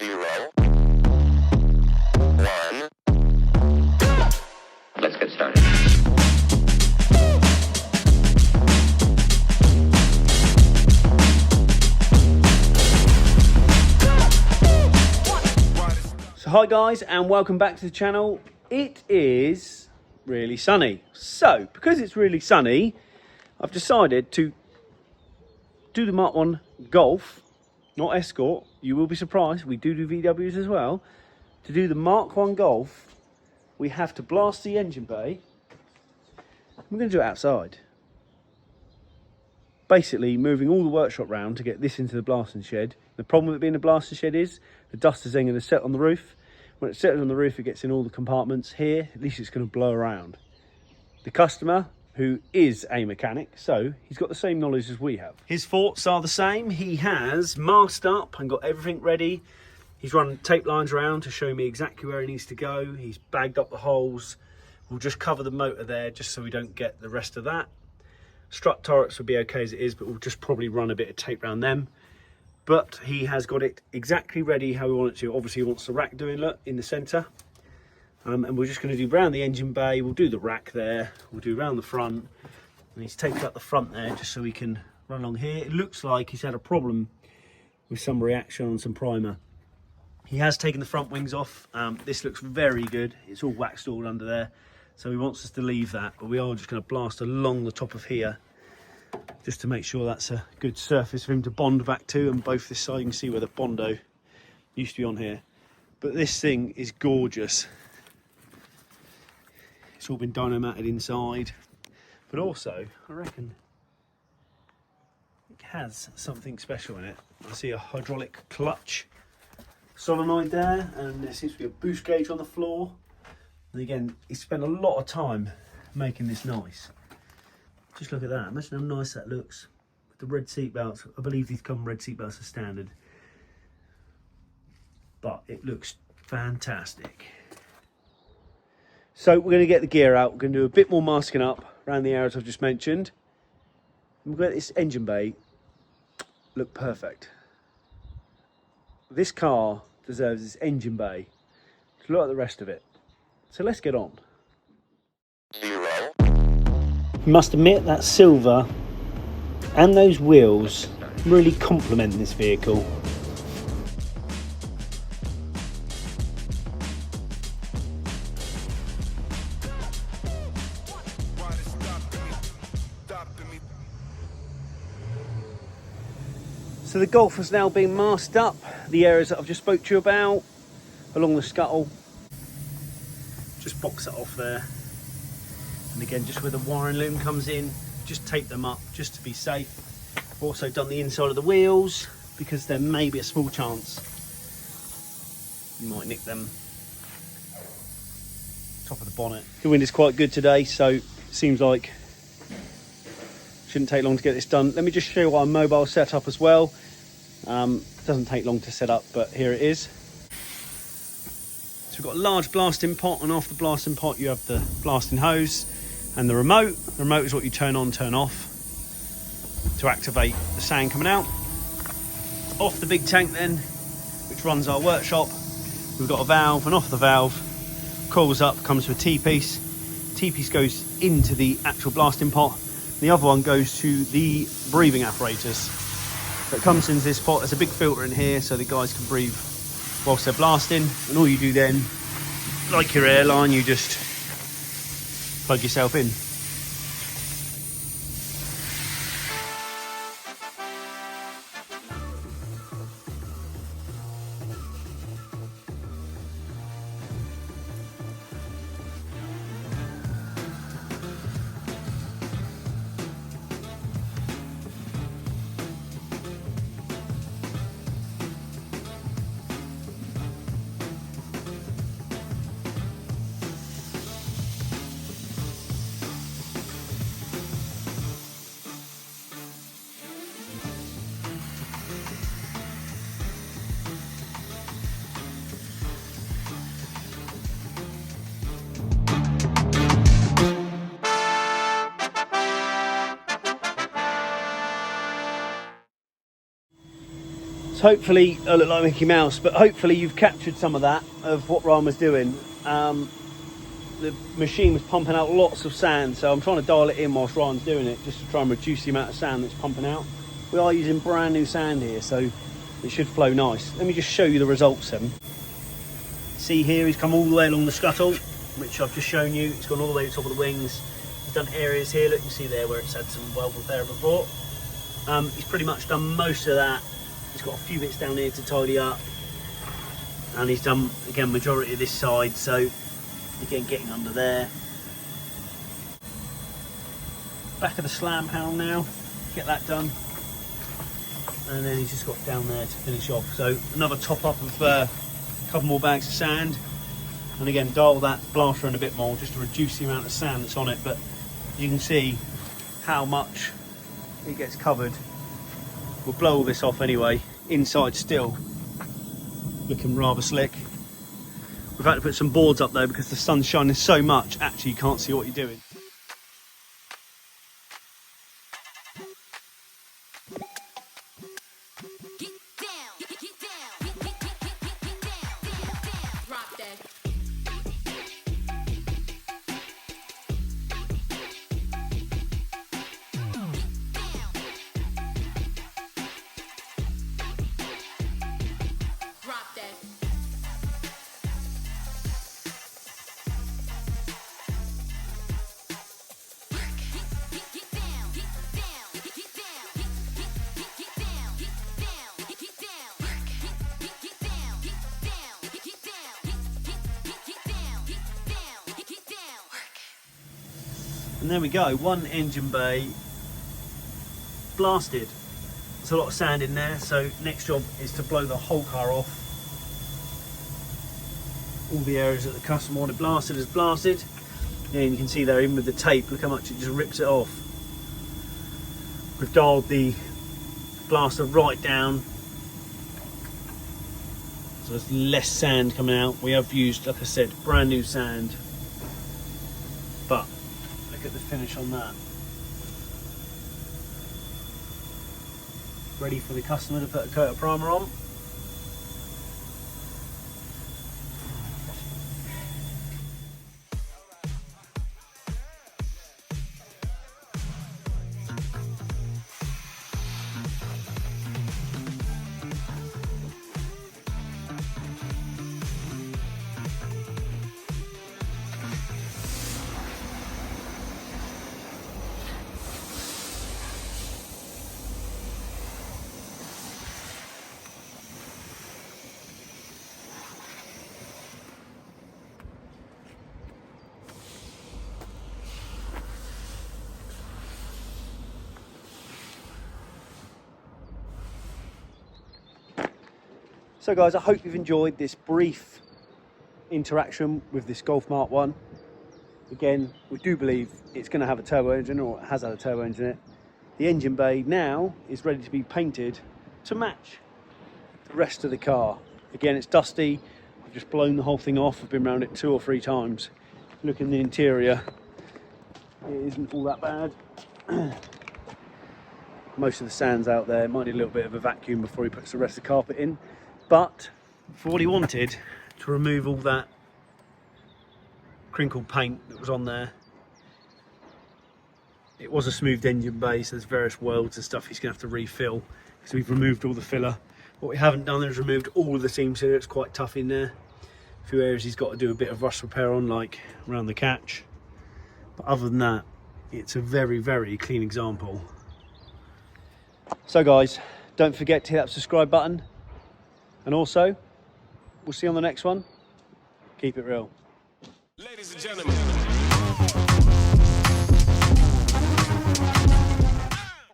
0, 1. Let's get started. So hi guys, and welcome back to the channel. It is really sunny. So because it's really sunny, I've decided to do the Mark 1 Golf, not Escort. You will be surprised, we do VWs as well. To do the Mark 1 Golf, we have to blast the engine bay. We're going to do it outside. Basically moving all the workshop round to get this into the blasting shed. The problem with it being a blasting shed is the dust is then going to set on the roof. When it's settled on the roof, it gets in all the compartments. Here, at least it's going to blow around. The customer, who is a mechanic, so he's got the same knowledge as we have. His thoughts are the same. He has masked up and got everything ready. He's run tape lines around to show me exactly where he needs to go. He's bagged up the holes. We'll just cover the motor there just so we don't get the rest of that. Strut turrets will be okay as it is, but we'll just probably run a bit of tape around them. But he has got it exactly ready how we want it to. Obviously he wants the rack doing, look, in the centre. And we're just going to do round the engine bay. We'll do the rack there. We'll do round the front. And he's taped up the front there just so we can run along here. It looks like he's had a problem with some reaction on some primer. He has taken the front wings off. This looks very good. It's all waxed all under there. So he wants us to leave that. But we are just going to blast along the top of here, just to make sure that's a good surface for him to bond back to. And both this side, you can see where the Bondo used to be on here. But this thing is gorgeous. It's all been dyno-matted inside. But also, I reckon it has something special in it. I see a hydraulic clutch solenoid there, and there seems to be a boost gauge on the floor. And again, he spent a lot of time making this nice. Just look at that. Imagine how nice that looks. With the red seat belts. I believe these come red seat belts as standard. But it looks fantastic. So we're going to get the gear out. We're going to do a bit more masking up around the areas I've just mentioned. And we'll get this engine bay look perfect. This car deserves this engine bay to look like the rest of it. So let's get on. 0. Must admit that silver and those wheels really complement this vehicle. So the Golf has now been masked up, the areas that I've just spoke to you about, along the scuttle. Just box it off there. And again, just where the wiring loom comes in, just tape them up just to be safe. I've also done the inside of the wheels because there may be a small chance you might nick them. Top of the bonnet. The wind is quite good today, so it seems like shouldn't take long to get this done. Let me just show you our mobile setup as well. Doesn't take long to set up, but here it is. So we've got a large blasting pot, and off the blasting pot you have the blasting hose and the remote. The remote is what you turn on, turn off to activate the sand coming out. Off the big tank then, which runs our workshop, we've got a valve, and off the valve, coils up, comes to a T-piece. T-piece goes into the actual blasting pot. The other one goes to the breathing apparatus. So it comes into this pot. There's a big filter in here so the guys can breathe whilst they're blasting. And all you do then, like your airline, you just plug yourself in. hopefully I look like Mickey Mouse, but hopefully you've captured some of that, of what Ryan was doing. The machine was pumping out lots of sand, so I'm trying to dial it in whilst Ryan's doing it, just to try and reduce the amount of sand that's pumping out. We are using brand new sand here, so it should flow nice. Let me just show you the results then. See here, he's come all the way along the scuttle, which I've just shown you. It's gone all the way to the top of the wings. He's done areas here, look, you can see there where it's had some weld repair before. He's pretty much done most of that. He's got a few bits down here to tidy up, and he's done, again, majority of this side, so again, getting under there. Back of the slam panel now, get that done, and then he's just got down there to finish off. So another top up of a couple more bags of sand, and again dial that blaster in a bit more just to reduce the amount of sand that's on it. But you can see how much it gets covered. We'll blow all this off anyway. Inside still looking rather slick. We've had to put some boards up though because the sun's shining so much, actually you can't see what you're doing. And there we go, one engine bay blasted. There's a lot of sand in there, so next job is to blow the whole car off. All the areas that the customer wanted blasted is blasted. And you can see there, even with the tape, look how much it just rips it off. We've dialed the blaster right down, so there's less sand coming out. We have used, like I said, brand new sand, but look at the finish on that. Ready for the customer to put a coat of primer on. So guys, I hope you've enjoyed this brief interaction with this Golf Mark 1. Again, we do believe it's going to have a turbo engine, or it has had a turbo engine in it. The engine bay now is ready to be painted to match the rest of the car. Again, it's dusty. I've just blown the whole thing off. I've been around it 2 or 3 times. Look in the interior. It isn't all that bad. Most of the sand's out there. Might need a little bit of a vacuum before he puts the rest of the carpet in. But for what he wanted, to remove all that crinkled paint that was on there, it was a smoothed engine bay, so there's various welds and stuff he's going to have to refill, because we've removed all the filler. What we haven't done is removed all of the seam sealer. It's quite tough in there. A few areas he's got to do a bit of rust repair on, like around the catch. But other than that, it's a very, very clean example. So guys, don't forget to hit that subscribe button. And also, we'll see you on the next one. Keep it real. Ladies and gentlemen.